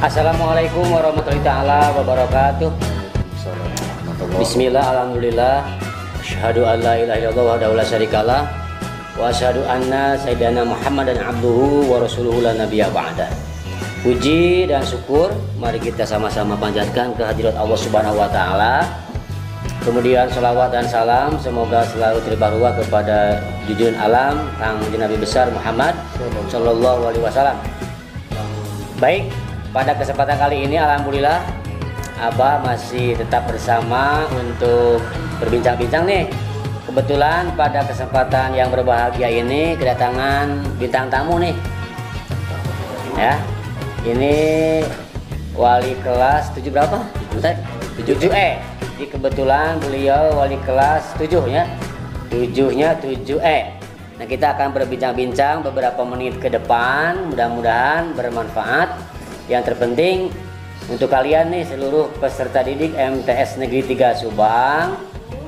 Assalamualaikum warahmatullahi taala wabarakatuh. Bismillah, alhamdulillah, asyhadu an la ilaha illallah wahdahu la syarikalah wa asyhadu anna sayyidana Muhammadan abduhu wa rasuluhu la nabiyya ba'da. Puji dan syukur mari kita sama-sama panjatkan kehadirat Allah Subhanahu wa taala. Kemudian salawat dan salam semoga selalu terbaruah kepada junjungan alam Kangjeng Nabi besar Muhammad sallallahu alaihi wasallam. Baik, pada kesempatan kali ini alhamdulillah Abah masih tetap bersama untuk berbincang-bincang nih. Kebetulan pada kesempatan yang berbahagia ini kedatangan bintang tamu nih. Ya. Ini wali kelas 7 berapa? 7E. Jadi kebetulan beliau wali kelas 7 ya. 7-nya 7E. Nah, kita akan berbincang-bincang beberapa menit ke depan, mudah-mudahan bermanfaat. Yang terpenting untuk kalian nih seluruh peserta didik MTS Negeri 3 Subang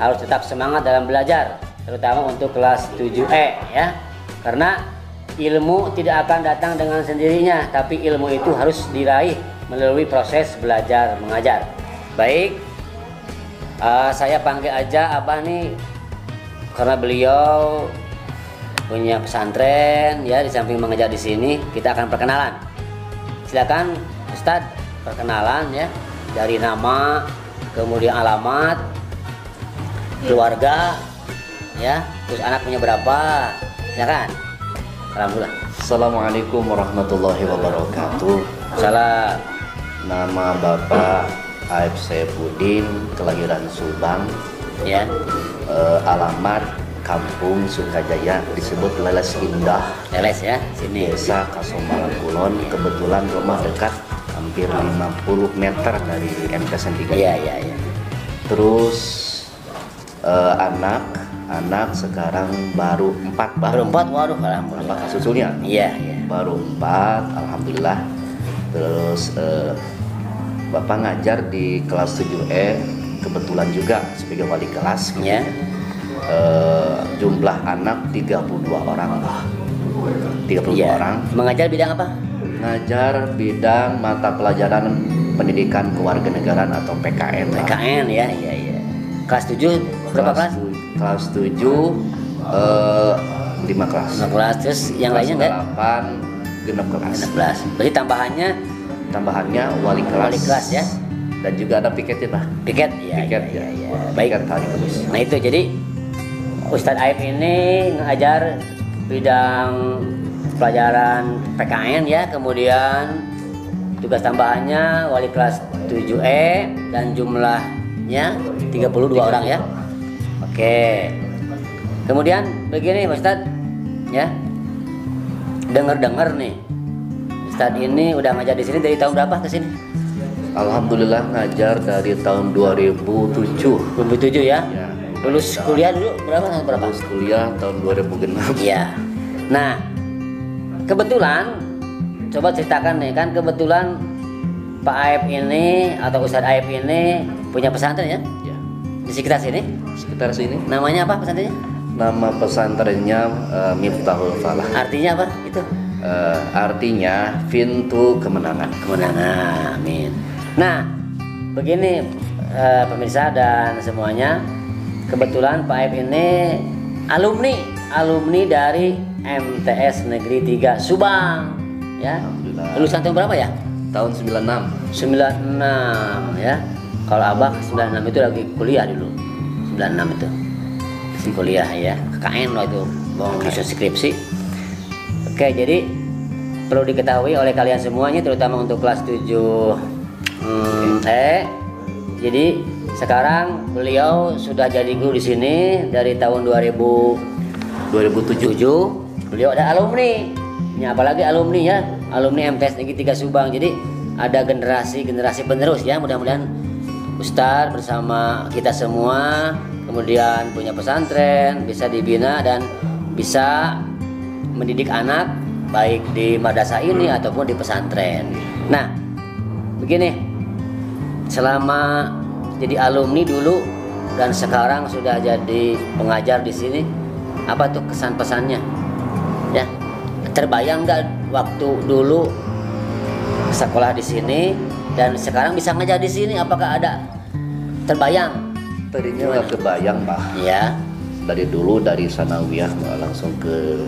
harus tetap semangat dalam belajar, terutama untuk kelas 7E ya. Karena ilmu tidak akan datang dengan sendirinya, tapi ilmu itu harus diraih melalui proses belajar mengajar. Baik, saya panggil aja Abah nih karena beliau punya pesantren ya, di samping mengajar di sini. Kita akan perkenalan. Silakan Ustadz, perkenalan ya, dari nama, kemudian alamat, keluarga ya, terus anak punya berapa. Silakan. Alhamdulillah. Assalamualaikum warahmatullahi wabarakatuh. Salam. Nama Bapak Aib Saifuddin, kelahiran Subang Ya. Alamat Kampung Sukajaya, disebut Leles Indah, Leles ya, sini. Desa Kasomalan Kulon. Kebetulan rumah dekat, hampir 50 meter dari MTS 3. Iya, iya, iya. Terus anak sekarang baru 4. Baru 4, waduh alhamdulillah. Apa susulnya? Iya, iya. Baru 4, alhamdulillah. Terus Bapak ngajar di kelas 7E, kebetulan juga sebagai wali kelas. Ya. Jumlah anak 32 orang. 32 Ya. orang. Mengajar bidang apa? Ngajar bidang mata pelajaran pendidikan kewarganegaraan atau PKN. PKN ya, iya, iya. Kelas 7 berapa kelas? Kelas 7 5 kelas. 5 kelas, terus yang lainnya enggak? 8 genap kelas. 16. Berarti Tambahannya wali kelas ya. Dan juga ada piketnya, Pak. Piket ya. Piket Iya, ya. iya. Baik. Piket hari Kamis. Nah, itu jadi Ustadz Aib ini ngajar bidang pelajaran PKN ya, kemudian tugas tambahannya wali kelas 7E dan jumlahnya 32 orang ya. Oke. Kemudian begini Pak Ustadz ya. Dengar-dengar nih Ustadz ini udah ngajar di sini dari tahun berapa ke sini? Alhamdulillah ngajar dari tahun 2007. 2007 ya. Ya. Lulus kuliah dulu berapa? Lulus kuliah tahun 2006. Iya. Nah, kebetulan coba ceritakan nih, kan kebetulan Pak Aib ini atau Ustadz Aib ini punya pesantren ya? Ya. Di sekitar sini. Sekitar sini. Namanya apa pesantrennya? Nama pesantrennya Miftahul Falah. Artinya apa itu? Artinya pintu kemenangan. Kemenangan. Amin. Nah, begini pemirsa dan semuanya, kebetulan Pak Aib ini alumni dari MTS Negeri 3 Subang ya. Alhamdulillah. Lulusan tahun berapa ya? Tahun 96. 96 ya. Kalau Abah 96 itu lagi kuliah dulu. 96 itu masih kuliah ya. KKN loh itu, mau nyusun skripsi. Oke, jadi perlu diketahui oleh kalian semuanya, terutama untuk kelas 7 jadi sekarang beliau sudah jadi guru di sini dari tahun 2007. Beliau ada alumni. Ini apalagi alumni ya, alumni MTS Negeri 3 Subang. Jadi ada generasi penerus ya. Mudah-mudahan Ustadz bersama kita semua kemudian punya pesantren, bisa dibina dan bisa mendidik anak baik di madrasah ini ataupun di pesantren. Nah, begini. Selama jadi alumni dulu dan sekarang sudah jadi pengajar di sini, apa tuh kesan pesannya? Ya, terbayang nggak waktu dulu sekolah di sini dan sekarang bisa ngajar di sini. Apakah ada terbayang? Tadinya nggak kebayang, Pak. Ya. Dari dulu dari sanawiyah langsung ke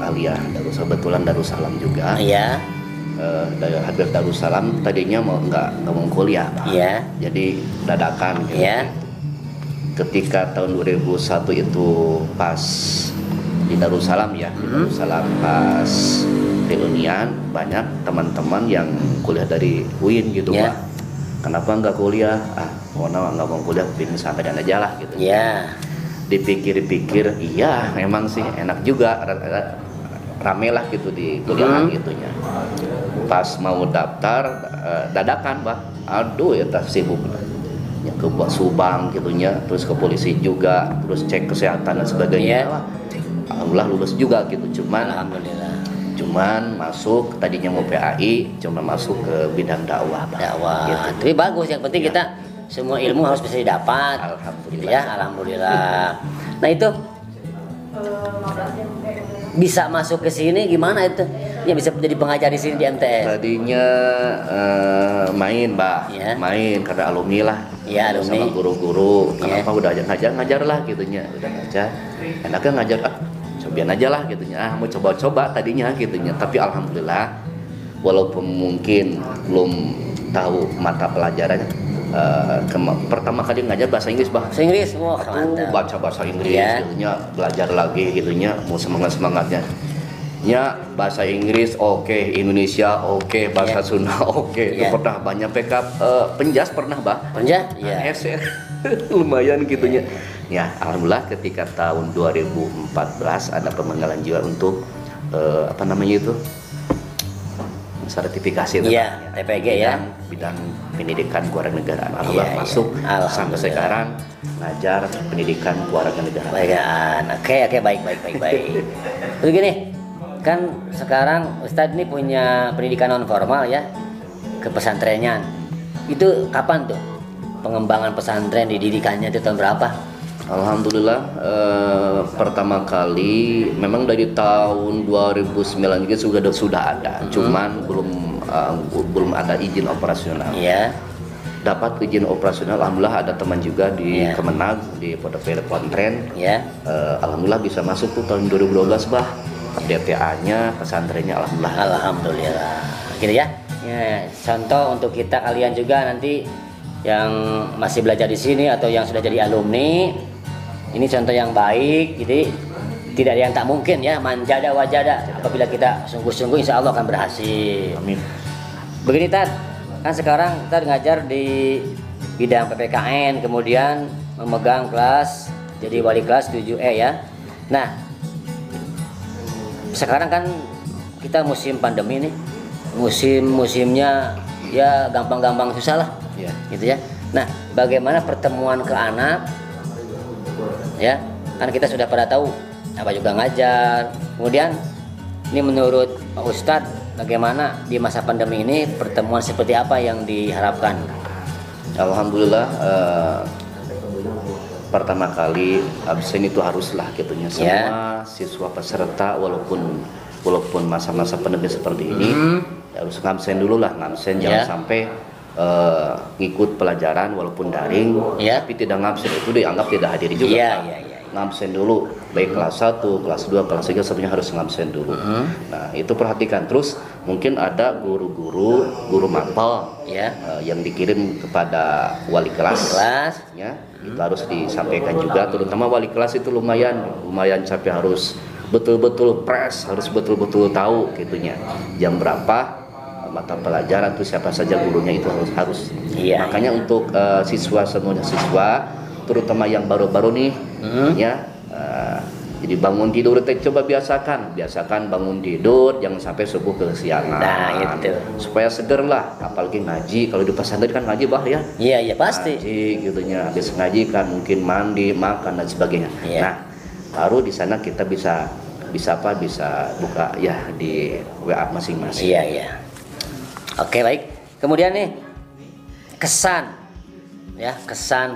aliyah, kebetulan Darussalam juga. Iya. Dari Habib Darussalam tadinya nggak mau kuliah, Pak. Iya. Jadi dadakan gitu. Iya. Ketika tahun 2001 itu pas di Darussalam ya, di Darussalam pas reunian, banyak teman-teman yang kuliah dari UIN gitu, Iya. Pak. Kenapa nggak kuliah? Nggak mau kuliah, pingin santai aja lah gitu. Iya. Dipikir-pikir, iya memang sih enak juga, rame lah gitu di kuliahan gitunya. Pas mau daftar dadakan, Pak. Aduh ya sibuk ya, ke Subang gitunya, terus ke polisi juga, terus cek kesehatan dan sebagainya. Iya. Alhamdulillah lulus juga gitu, Alhamdulillah. cuman masuk tadinya mau PAI, cuma masuk ke bidang dakwah, Pak. Dakwah. Gitu. Tapi bagus, yang penting kita semua ilmu harus bisa didapat. Alhamdulillah. Ya, alhamdulillah. Nah itu bisa masuk ke sini gimana itu? Ya bisa menjadi pengajar di sini di MTS. Tadinya main, Mbak. Ya. Main karena alumni lah. Iya, alumni. Sama guru-guru. Ya. Kenapa udah ngajar lah gitunya. Udah ngajar. Enaknya ngajar, cobain aja lah gitunya. Mau coba-coba tadinya gitunya. Tapi alhamdulillah walaupun mungkin belum tahu mata pelajarannya, pertama kali ngajar bahasa Inggris, Bah. Bahasa Inggris, wah mantap. Baca bahasa Inggris, Ya. gitunya, belajar lagi gitunya, mau semangatnya. Ya, bahasa Inggris oke, Indonesia oke, bahasa Sunda oke. Itu Ya. pernah banyak backup, penjas pernah, Bah. Penja? Iya. SR lumayan gitunya. Ya, alhamdulillah ketika tahun 2014 ada pemanggilan juga untuk apa namanya itu? Sertifikasi Iya, TPG ya. Bidang pendidikan kewarganegaraan. Iya, Alhamdulillah iya. masuk Alhamdulillah. sampai sekarang ngajar pendidikan kewarganegaraan. Baikkan. Oke, baik. Terus gini, kan sekarang Ustadz ini punya pendidikan non formal ya, ke pesantrennya. Itu kapan tuh pengembangan pesantren, dididikannya itu tahun berapa? Alhamdulillah pertama kali memang dari tahun 2009 juga sudah ada, cuman belum ada izin operasional. Iya. Dapat izin operasional, alhamdulillah ada teman juga di Iya. Kemenag di Pondok Pesantren. Ya. Alhamdulillah bisa masuk tuh tahun 2012, Bah. DTA-nya, pesantrennya alhamdulillah. Alhamdulillah. Gitu ya. Ya, contoh untuk kita kalian juga nanti yang masih belajar di sini atau yang sudah jadi alumni, ini contoh yang baik. Jadi tidak ada yang tak mungkin ya, manjada wajada. Apabila kita sungguh-sungguh, insya Allah akan berhasil. Amin. Begini Tad, kan sekarang kita ngajar di bidang PPKN, kemudian memegang kelas, jadi wali kelas 7E ya. Nah, sekarang kan kita musim pandemi nih, musimnya ya gampang-gampang susah lah, Ya. gitu ya. Nah, bagaimana pertemuan ke anak, ya? Kan kita sudah pada tahu, apa juga ngajar. Kemudian, ini menurut Pak Ustadz, bagaimana di masa pandemi ini pertemuan seperti apa yang diharapkan? Alhamdulillah pertama kali absen itu haruslah gitunya semua siswa peserta walaupun masa-masa pandemi seperti ini harus ngabsen dulu lah, jangan sampai ngikut pelajaran walaupun daring tapi tidak ngabsen, itu dianggap tidak hadir juga. Ngabsen dulu, baik kelas 1, kelas 2, kelas 3 sebenarnya harus ngabsen dulu. Nah, itu perhatikan. Terus mungkin ada guru mapel yang dikirim kepada wali kelas. Ya, itu harus disampaikan juga, terutama wali kelas itu lumayan capek, harus betul-betul harus betul-betul tahu gitunya. Jam berapa mata pelajaran, terus siapa saja gurunya itu harus. Makanya untuk semuanya siswa terutama yang baru-baru nih jadi bangun tidur coba biasakan bangun tidur, jangan sampai subuh kesiangan. Nah, itu supaya seger lah, apalagi ngaji. Kalau di pesantren kan ngaji, Bah, ya. Iya pasti Ngaji gitunya, habis ngaji kan mungkin mandi, makan dan sebagainya. Nah, baru di sana kita bisa buka ya di WA masing-masing. Iya. Oke, baik. Kemudian nih kesan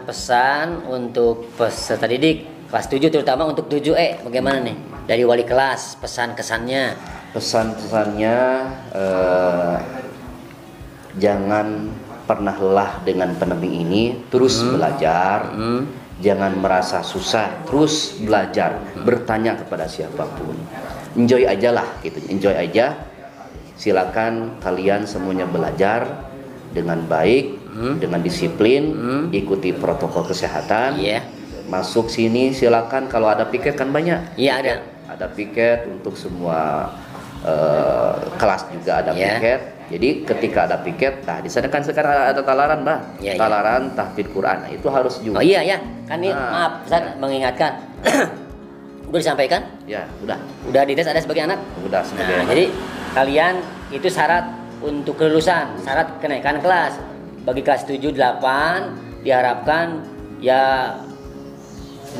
pesan untuk peserta didik kelas 7 terutama untuk 7E, bagaimana nih dari wali kelas, pesan-kesannya? Pesan-pesannya jangan pernah lelah dengan pandemi ini, terus belajar. Jangan merasa susah, terus belajar, bertanya kepada siapapun. Enjoy aja lah gitu, enjoy aja. Silakan kalian semuanya belajar dengan baik, dengan disiplin, ikuti protokol kesehatan. Masuk sini silakan, kalau ada piket kan banyak. Iya, ada piket untuk semua kelas juga ada piket. Jadi ketika ada piket, nah di sana kan sekarang ada talaran, Mbak. Talaran tahfidz Quran. Nah, itu harus juga. Oh iya ya, kan ini maaf Ustaz mengingatkan. Udah disampaikan? Ya, udah. Udah dites ada sebagai anak? Udah sebagai anak. Jadi kalian itu syarat untuk kelulusan, syarat kenaikan kelas. Bagi kelas 7, 8 diharapkan ya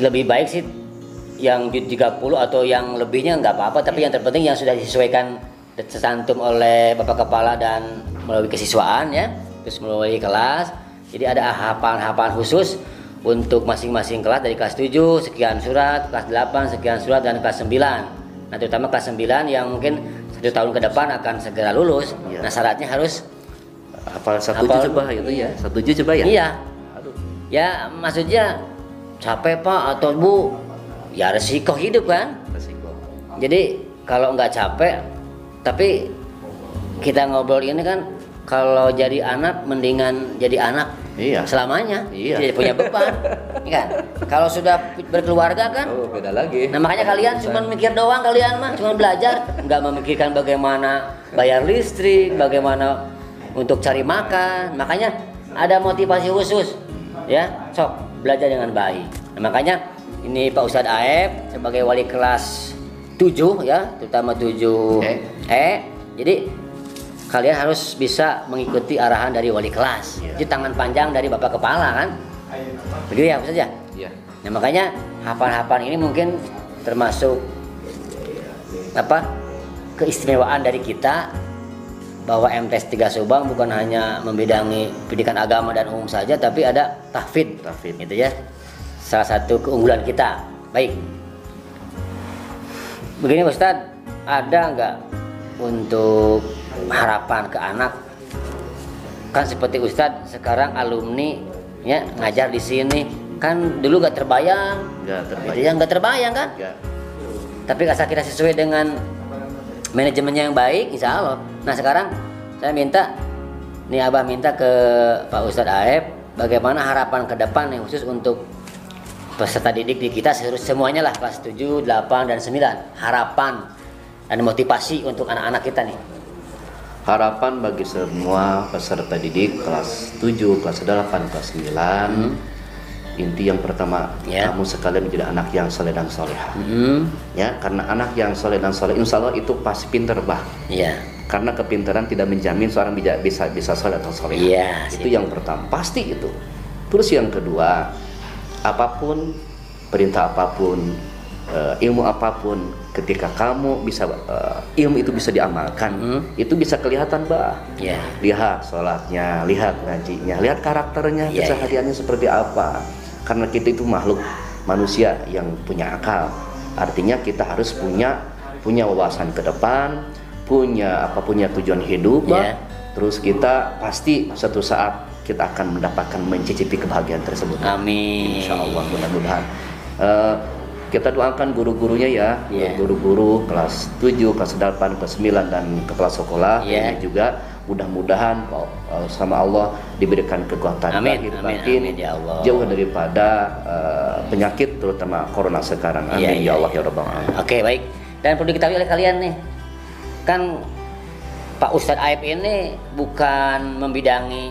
lebih baik sih yang 30 atau yang lebihnya nggak apa-apa, tapi yang terpenting yang sudah disesuaikan tercantum oleh Bapak Kepala dan melalui kesiswaan ya, terus melalui kelas. Jadi ada hafalan-hafalan khusus untuk masing-masing kelas, dari kelas 7 sekian surat, kelas 8 sekian surat, dan kelas 9. Nah terutama kelas 9 yang mungkin 1 tahun ke depan akan segera lulus. Nah syaratnya harus hafal 1 juz coba itu ya, 1 juz coba ya. Iya. Aduh. Ya maksudnya capek Pak atau Bu, ya resiko hidup kan. Resiko. Jadi kalau nggak capek, tapi kita ngobrol ini kan, kalau jadi anak mendingan jadi anak selamanya, tidak punya beban. Kan? Kalau sudah berkeluarga kan, beda lagi. Nah makanya kalian cuma mikir doang, kalian mah cuma belajar, nggak memikirkan bagaimana bayar listrik, bagaimana untuk cari makan. Makanya ada motivasi khusus, ya, sok belajar dengan baik. Nah, makanya ini Pak Ustadz Aep sebagai wali kelas 7 ya, terutama 7E. Jadi kalian harus bisa mengikuti arahan dari wali kelas. Itu tangan panjang dari Bapak Kepala kan. Begitu ya Ustadz ya? Iya. Nah makanya hafalan-hafalan ini mungkin termasuk keistimewaan dari kita, bahwa MTs 3 Subang bukan hanya membidangi pendidikan agama dan umum saja, tapi ada tahfidz. Gitu ya. Salah satu keunggulan kita. Baik. Begini Ustadz, ada nggak untuk harapan ke anak? Kan seperti Ustadz sekarang alumni ya ngajar di sini, kan dulu nggak terbayang. Nggak terbayang kan? Gak. Tapi asal kita sesuai dengan manajemennya yang baik, insya Allah. Nah sekarang saya minta, nih Abah minta ke Pak Ustadz Aep, bagaimana harapan ke depan nih khusus untuk peserta didik di kita semuanya lah, kelas 7, 8, dan 9. Harapan dan motivasi untuk anak-anak kita nih. Harapan bagi semua peserta didik kelas 7, kelas 8, kelas 9. Inti yang pertama, kamu sekalian menjadi anak yang soleh dan soleha. Ya, karena anak yang soleh dan soleh, insya Allah itu pasti pinter bah. Karena kepintaran tidak menjamin seorang bisa soleh atau soleha. Itu yang pertama, pasti itu. Terus yang kedua, apapun, perintah apapun, ilmu apapun, ketika kamu bisa ilmu itu bisa diamalkan, itu bisa kelihatan bah. Lihat sholatnya, lihat ngajinya, lihat karakternya, kesehariannya seperti apa. Karena kita itu makhluk manusia yang punya akal. Artinya kita harus punya wawasan ke depan, punya tujuan hidup. Terus kita pasti suatu saat kita akan mendapatkan mencicipi kebahagiaan tersebut. Amin. Insya Allah, mudah-mudahan. Kita doakan guru-gurunya ya, guru-guru kelas 7, kelas 8, kelas 9, dan kepala sekolah. Ini juga mudah-mudahan sama Allah diberikan kekuatan lahir batin, jauh daripada penyakit terutama corona sekarang. Amin ya Allah ya Rabbal Alamin. Oke, baik. Dan perlu diketahui oleh kalian nih, kan Pak Ustadz Aep ini bukan membidangi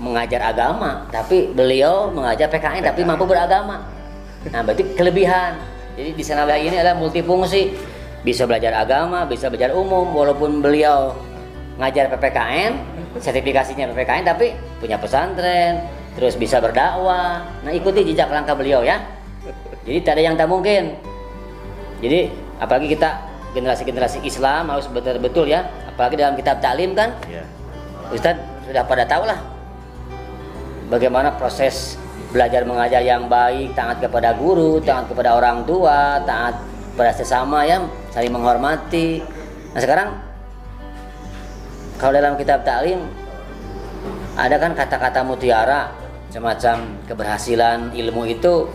mengajar agama, tapi beliau mengajar PKN tapi mampu beragama. Nah, berarti kelebihan. Jadi di sana ini adalah multifungsi, bisa belajar agama, bisa belajar umum. Walaupun beliau ngajar PPKN, sertifikasinya PPKN, tapi punya pesantren, terus bisa berdakwah. Nah, ikuti jejak langkah beliau ya. Jadi tidak ada yang tak mungkin. Jadi apalagi kita generasi-generasi Islam harus betul-betul ya. Apalagi dalam kitab taklim kan, Ustadz sudah pada tahu lah bagaimana proses belajar mengajar yang baik, taat kepada guru, taat kepada orang tua, taat pada sesama ya, saling menghormati. Nah sekarang kalau dalam kitab taklim ada kan kata-kata mutiara semacam keberhasilan ilmu itu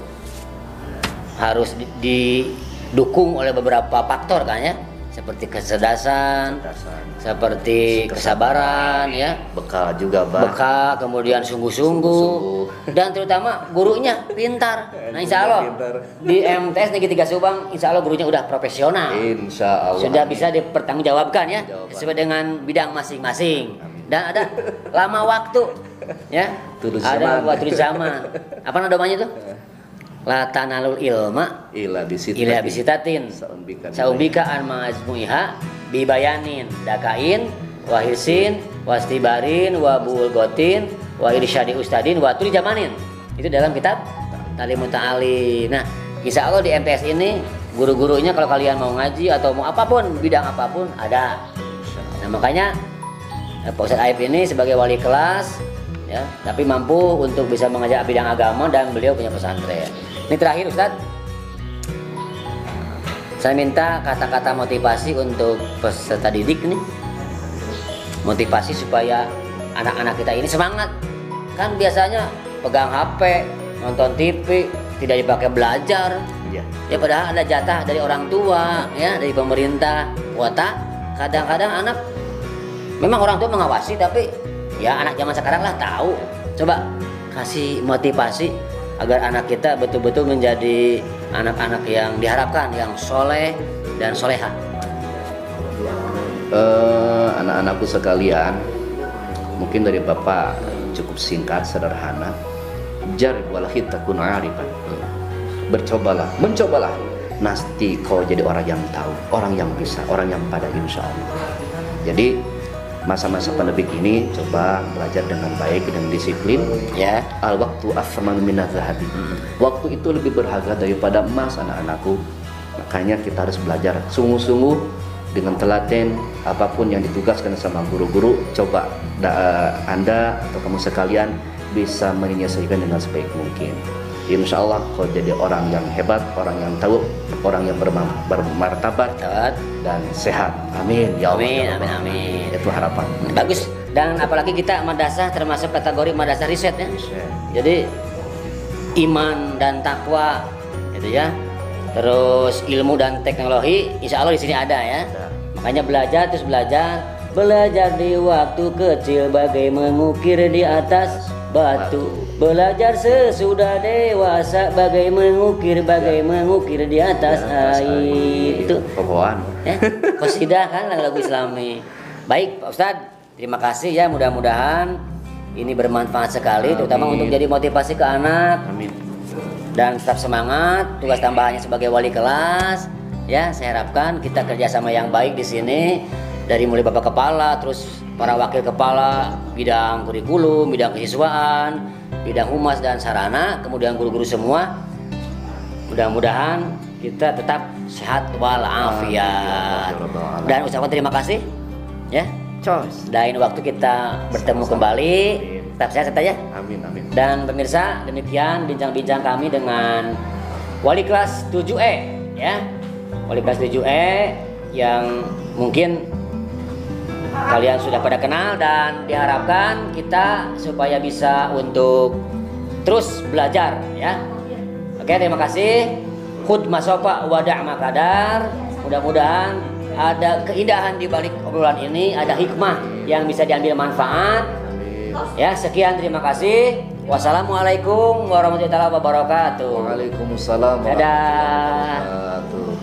harus didukung oleh beberapa faktor kan ya, seperti kecerdasan, seperti kesabaran ya, bekal juga Bang. bekal, kemudian sungguh-sungguh, dan terutama gurunya pintar. Nah insya Allah di MTS Negeri 3 Subang, insya Allah gurunya udah profesional, insya Allah sudah bisa dipertanggungjawabkan ya sesuai dengan bidang masing-masing, dan ada lama waktu ya, ada waktu zaman. Apa namanya tuh? La tanalul ilma ila bisitatin saumbika an ma'azmuiha bibayanin dakain wahirsin wastibarin wabulgotin wa irsyadi ustadin wa tuli jamanin. Itu dalam kitab Talimut Ta'alim. Nah insya Allah di MTS ini guru-gurunya kalau kalian mau ngaji atau mau apapun, bidang apapun ada. Nah makanya Pak Ustadz Aib ini sebagai wali kelas ya, tapi mampu untuk bisa mengajak bidang agama, dan beliau punya pesantren. Ini terakhir Ustadz, saya minta kata-kata motivasi untuk peserta didik nih, motivasi supaya anak-anak kita ini semangat. Kan biasanya pegang HP, nonton TV, tidak dipakai belajar ya, padahal ada jatah dari orang tua ya, dari pemerintah kuota. Kadang-kadang anak memang orang tua mengawasi, tapi ya anak zaman sekarang lah tahu. Coba kasih motivasi agar anak kita betul-betul menjadi anak-anak yang diharapkan, yang soleh dan soleha. Anak-anakku sekalian, mungkin dari Bapak cukup singkat, sederhana. Jarib walahi takun arifan. Mencobalah. Nanti kau jadi orang yang tahu, orang yang bisa, orang yang pada insya Allah. Jadi masa-masa pandemik ini coba belajar dengan baik, dengan disiplin ya. Al waktu afman minaz zahabi. Waktu itu lebih berharga daripada emas anak-anakku. Makanya kita harus belajar sungguh-sungguh dengan telaten. Apapun yang ditugaskan sama guru-guru, coba Anda atau kamu sekalian bisa menyelesaikan dengan sebaik mungkin. Insya Allah kau jadi orang yang hebat, orang yang tahu, orang yang bermartabat dan sehat. Amin ya Allah. Amin. Itu harapan. Bagus. Dan apalagi kita madrasah termasuk kategori madrasah riset ya. Jadi iman dan takwa gitu ya. Terus ilmu dan teknologi insya Allah di sini ada ya. Makanya belajar terus belajar. Belajar di waktu kecil bagai mengukir di atas batu. Belajar sesudah dewasa bagai mengukir di atas air. Itu pokoknya ya, qasidah kan lagu Islami. Baik Pak Ustadz, terima kasih ya, mudah-mudahan ini bermanfaat sekali. Amin. Terutama untuk jadi motivasi ke anak. Amin. Dan tetap semangat, tugas tambahannya sebagai wali kelas ya. Saya harapkan kita kerjasama yang baik di sini, dari mulai Bapak Kepala, terus para wakil kepala bidang kurikulum, bidang kesiswaan, bidang humas dan sarana, kemudian guru-guru semua. Mudah-mudahan kita tetap sehat walafiat. Dan ucapkan terima kasih ya. Lain waktu kita bertemu kembali. Tetap sehat ya. Amin. Dan pemirsa, demikian bincang-bincang kami dengan wali kelas 7E ya. Wali kelas 7E yang mungkin kalian sudah pada kenal, dan diharapkan kita supaya bisa untuk terus belajar ya. Oke, terima kasih. Khud masofa wada' makadar. Mudah-mudahan ada keindahan di balik obrolan ini, ada hikmah yang bisa diambil manfaat. Ya, sekian, terima kasih. Wassalamualaikum warahmatullahi wabarakatuh. Waalaikumsalam warahmatullahi wabarakatuh.